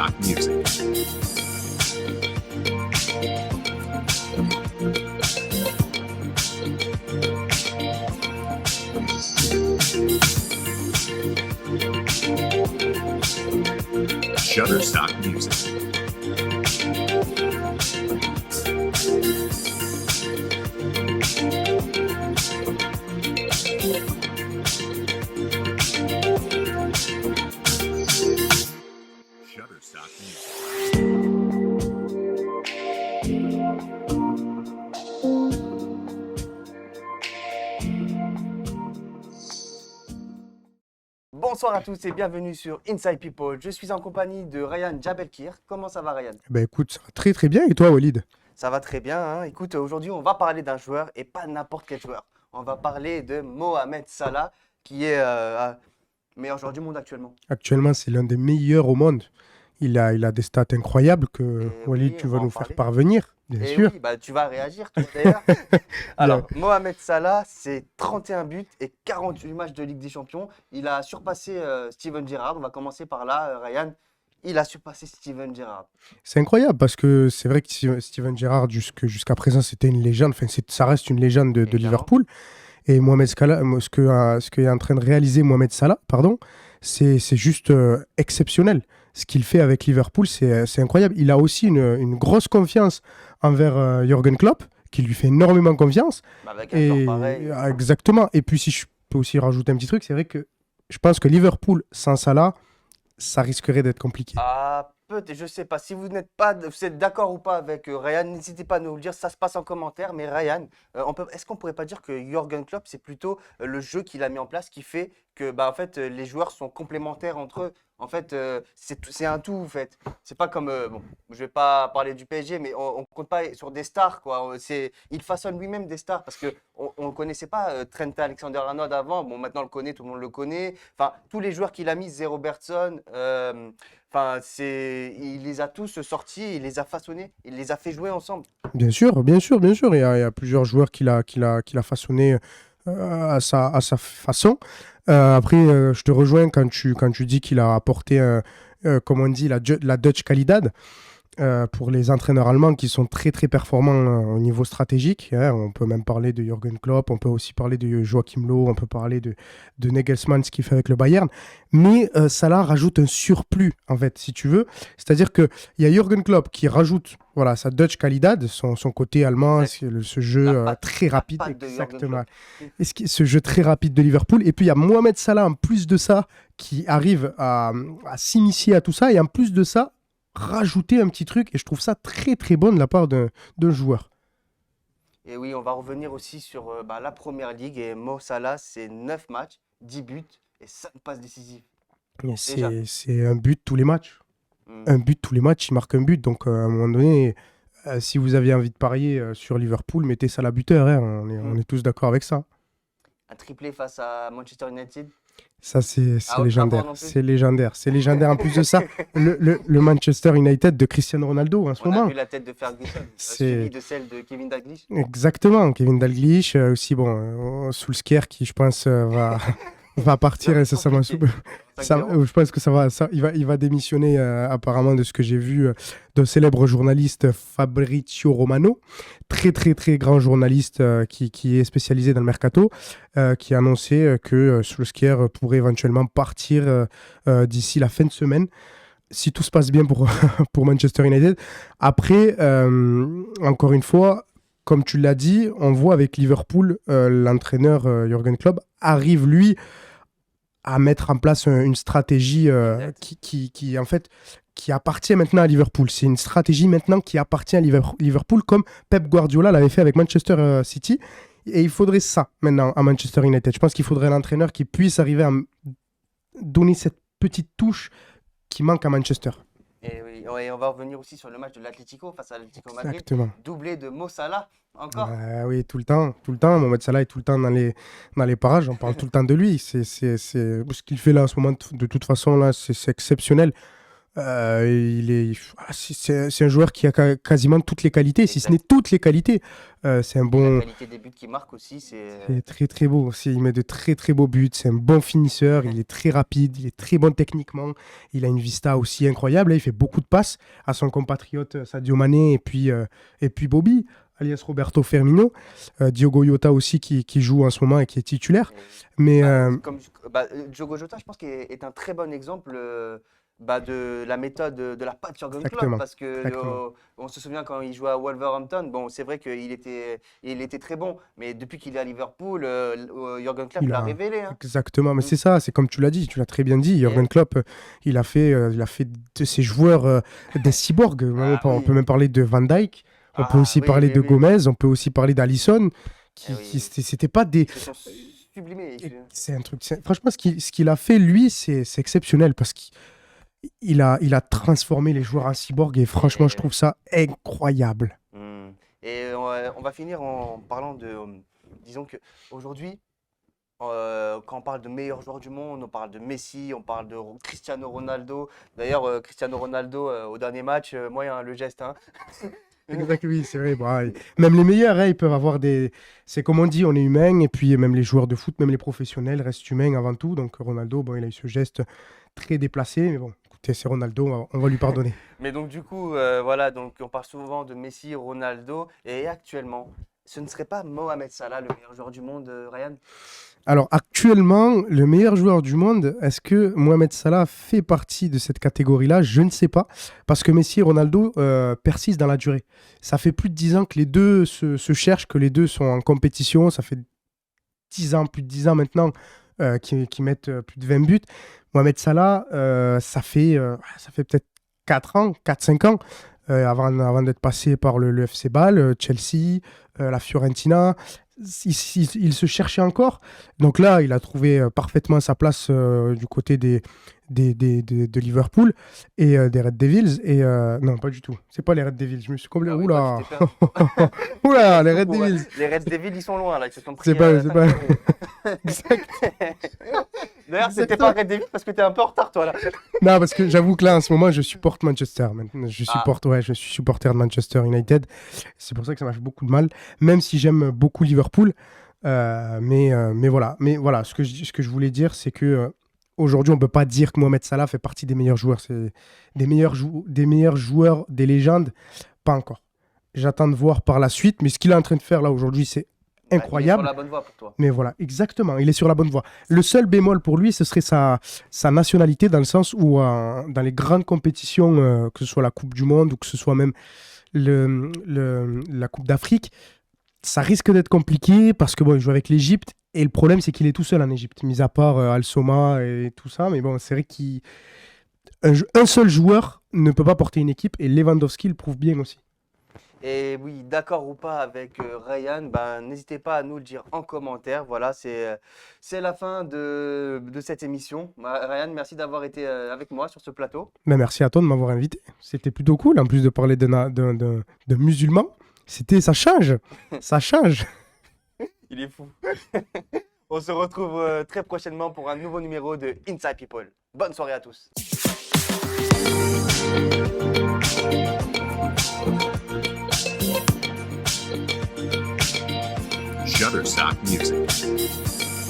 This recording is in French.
Shutterstock Music. Shutterstock Music. Shutterstock Music. Bonsoir à tous et bienvenue sur Inside People. Je suis en compagnie de Ryan Jabelkir. Comment ça va, Ryan? Ben écoute, ça va très très bien. Et toi, Walid? Ça va très bien, hein. Écoute, aujourd'hui, on va parler d'un joueur et pas n'importe quel joueur. On va parler de Mohamed Salah, qui est meilleur joueur du monde actuellement. Actuellement, c'est l'un des meilleurs au monde. Il a des stats incroyables que Et Walid, oui, tu on vas va en nous faire parler. parvenir, bien Et sûr. oui, bah, tu vas réagir, toi d'ailleurs. Alors, Mohamed Salah, c'est 31 buts et 48 matchs de Ligue des Champions. Il a surpassé Steven Gerrard. On va commencer par là, Ryan. Il a surpassé Steven Gerrard. C'est incroyable parce que c'est vrai que Steven Gerrard, jusqu'à présent, c'était une légende. Enfin, ça reste une légende de Évidemment. Liverpool. Et Mohamed Salah, ce qu'est en train de réaliser Mohamed Salah, pardon, c'est juste exceptionnel. Ce qu'il fait avec Liverpool, c'est incroyable. Il a aussi une grosse confiance envers Jürgen Klopp, qui lui fait énormément confiance. Bah, avec un joueur Et pareil. exactement. Et puis, si je peux aussi rajouter un petit truc, c'est vrai que je pense que Liverpool sans Salah, ça risquerait d'être compliqué. Ah, peut-être, je sais pas. Si vous êtes d'accord ou pas avec Ryan, n'hésitez pas à nous le dire. Ça se passe en commentaire. Mais Ryan, est-ce qu'on pourrait pas dire que Jürgen Klopp, c'est plutôt le jeu qu'il a mis en place qui fait que, bah, en fait, les joueurs sont complémentaires entre eux. En fait, c'est un tout, en fait. C'est pas comme, bon, je vais pas parler du PSG, mais on compte pas sur des stars, quoi. Il façonne lui-même des stars parce que on connaissait pas Trent Alexander-Arnold avant. Bon, maintenant on le connaît, tout le monde le connaît. Enfin, tous les joueurs qu'il a mis, Zé Robertson. Enfin, il les a tous sortis, il les a façonnés, il les a fait jouer ensemble. Bien sûr, bien sûr, bien sûr. Il y a plusieurs joueurs qu'il a façonnés à sa façon. Après, je te rejoins quand tu dis qu'il a apporté, comme on dit, la Dutch Qualidad pour les entraîneurs allemands qui sont très très performants au niveau stratégique, hein. On peut même parler de Jürgen Klopp, on peut aussi parler de Joachim Löw, on peut parler de Nagelsmann, ce qu'il fait avec le Bayern. Mais Salah rajoute un surplus, en fait, si tu veux. C'est-à-dire qu'il y a Jürgen Klopp qui rajoute voilà, sa Dutch Qualidad, son côté allemand, Exact. ce jeu La patte- très la rapide. patte de Jürgen Exactement. Klopp. Et ce jeu très rapide de Liverpool. Et puis il y a Mohamed Salah, en plus de ça, qui arrive à s'initier à tout ça. Et en plus de ça, rajouter un petit truc. Et je trouve ça très très bon de la part d'un joueur. Et oui, on va revenir aussi sur la première ligue. Et Mo Salah, c'est 9 matchs, 10 buts et 5 passes décisives. Et Déjà. c'est un but tous les matchs. Un but tous les matchs, il marque un but. Donc à un moment donné, si vous aviez envie de parier sur Liverpool, mettez Salah buteur, hein. On est tous d'accord avec ça. Un triplé face à Manchester United. Ça, c'est Ah, autre légendaire. rapport non plus. C'est légendaire. C'est légendaire. En plus de ça, le Manchester United de Cristiano Ronaldo en ce On a moment. vu la tête de Ferguson, C'est- suivie de celle de Kevin Dalglish. Exactement. Kevin Dalglish, aussi, bon, Solskjaer qui, je pense, va partir incessamment sous peu. Je pense que il va démissionner apparemment de ce que j'ai vu d'un célèbre journaliste Fabrizio Romano, très très très grand journaliste qui est spécialisé dans le mercato, qui a annoncé que Solskjaer pourrait éventuellement partir d'ici la fin de semaine, si tout se passe bien pour, pour Manchester United. Après, encore une fois, comme tu l'as dit, on voit avec Liverpool, l'entraîneur Jürgen Klopp arrive lui à mettre en place une stratégie Exact. qui en fait qui appartient maintenant à Liverpool. C'est une stratégie maintenant qui appartient à Liverpool, comme Pep Guardiola l'avait fait avec Manchester City. Et il faudrait ça maintenant à Manchester United. Je pense qu'il faudrait l'entraîneur qui puisse arriver à donner cette petite touche qui manque à Manchester. Et oui, et on va revenir aussi sur le match de l'Atlético face à l'Atlético Madrid. Exactement. Doublé de Mo Salah, encore. Oui, tout le temps. Mohamed Salah est tout le temps dans les parages. On parle tout le temps de lui. C'est ce qu'il fait là en ce moment. De toute façon, là, c'est exceptionnel. C'est un joueur qui a quasiment toutes les qualités, si ce n'est Exact. toutes les qualités. C'est un La bon, qualité des buts qu'il marque aussi, c'est c'est très très beau. Il met de très très beaux buts. C'est un bon finisseur. Il est très rapide. Il est très bon techniquement. Il a une vista aussi incroyable. Il fait beaucoup de passes à son compatriote Sadio Mané et puis Bobby, alias Roberto Firmino. Diogo Jota aussi qui joue en ce moment et qui est titulaire. Mais Diogo Jota, je pense qu'il est un très bon exemple de la méthode de la patte Jürgen Klopp Exactement. parce que Exactement. on se souvient quand il jouait à Wolverhampton, bon, c'est vrai qu'il était très bon, mais depuis qu'il est à Liverpool, Jürgen Klopp Il l'a a révélé, hein. exactement, mais Mm. c'est ça, c'est comme tu l'as dit, tu l'as très bien dit. Jürgen Et- Klopp, il a fait de ses joueurs des cyborgs. Ah On peut oui, même parler de Van Dijk, on peut ah aussi oui, parler oui, de oui, Gomez, on peut aussi parler d'Alisson, eh oui, c'était pas des. ils se sont sublimés. C'est un truc. Franchement, ce qu'il a fait lui, c'est exceptionnel parce qu'il a transformé les joueurs en cyborgs et franchement, je Et- trouve ça incroyable. Hmm. Et on va finir en parlant disons que aujourd'hui, quand on parle de meilleurs joueurs du monde, on parle de Messi, on parle de Cristiano Ronaldo. D'ailleurs, Cristiano Ronaldo, au dernier match, moi, il y a le geste, hein. Exact, oui, c'est vrai. Même les meilleurs, hein, ils peuvent avoir des. C'est comme on dit, on est humain, et puis même les joueurs de foot, même les professionnels restent humains avant tout. Donc Ronaldo, bon, il a eu ce geste très déplacé, mais bon, écoutez, c'est Ronaldo, on va lui pardonner. Mais donc, du coup, voilà, donc on parle souvent de Messi, Ronaldo, et actuellement, ce ne serait pas Mohamed Salah le meilleur joueur du monde, Ryan? Alors actuellement, le meilleur joueur du monde, est-ce que Mohamed Salah fait partie de cette catégorie-là? Je ne sais pas, parce que Messi et Ronaldo persistent dans la durée. Ça fait plus de 10 ans que les deux se cherchent, que les deux sont en compétition. Ça fait 10 ans, plus de 10 ans maintenant, qui mettent plus de 20 buts. Mohamed Salah, ça fait peut-être 4 ans, 4-5 ans, avant d'être passé par le FC Bâle, Chelsea, la Fiorentina. Il se cherchait encore. Donc là, il a trouvé parfaitement sa place du côté de Liverpool et des Red Devils. Et non, pas du tout. C'est pas les Red Devils. Je me suis complètement. Ah oui, Oula, toi, tu t'es perdu. oula, les Red Beaucoup, ouais. Devils. Les Red Devils, ils sont loin, là, ils se sont pris C'est pas, 5 c'est pas. 0. Exact. D'ailleurs, c'était Exactement. pas Red Devils parce que t'es un peu en retard, toi, là. Non, parce que j'avoue que là, en ce moment, je supporte Manchester. Maintenant. Ah. Je suis supporter de Manchester United. C'est pour ça que ça m'a fait beaucoup de mal, même si j'aime beaucoup Liverpool. Mais voilà, ce que je voulais dire, c'est que aujourd'hui, on ne peut pas dire que Mohamed Salah fait partie des meilleurs joueurs. C'est des meilleurs joueurs, des légendes, pas encore. J'attends de voir par la suite, mais ce qu'il est en train de faire là aujourd'hui, c'est Il est incroyable. sur la bonne voie pour toi. Mais voilà, exactement, il est sur la bonne voie. Le seul bémol pour lui, ce serait sa nationalité, dans le sens où dans les grandes compétitions, que ce soit la Coupe du Monde ou que ce soit même la Coupe d'Afrique, ça risque d'être compliqué parce que bon, il joue avec l'Égypte et le problème, c'est qu'il est tout seul en Égypte, mis à part Al-Soma et tout ça. Mais bon, c'est vrai qu'un seul joueur ne peut pas porter une équipe et Lewandowski le prouve bien aussi. Et oui, d'accord ou pas avec Ryan, ben, n'hésitez pas à nous le dire en commentaire. Voilà, c'est la fin de cette émission. Ryan, merci d'avoir été avec moi sur ce plateau. Mais merci à toi de m'avoir invité. C'était plutôt cool, en plus de parler de musulmans. Ça change, ça change. Il est fou. On se retrouve très prochainement pour un nouveau numéro de Inside People. Bonne soirée à tous. Shutterstock Music.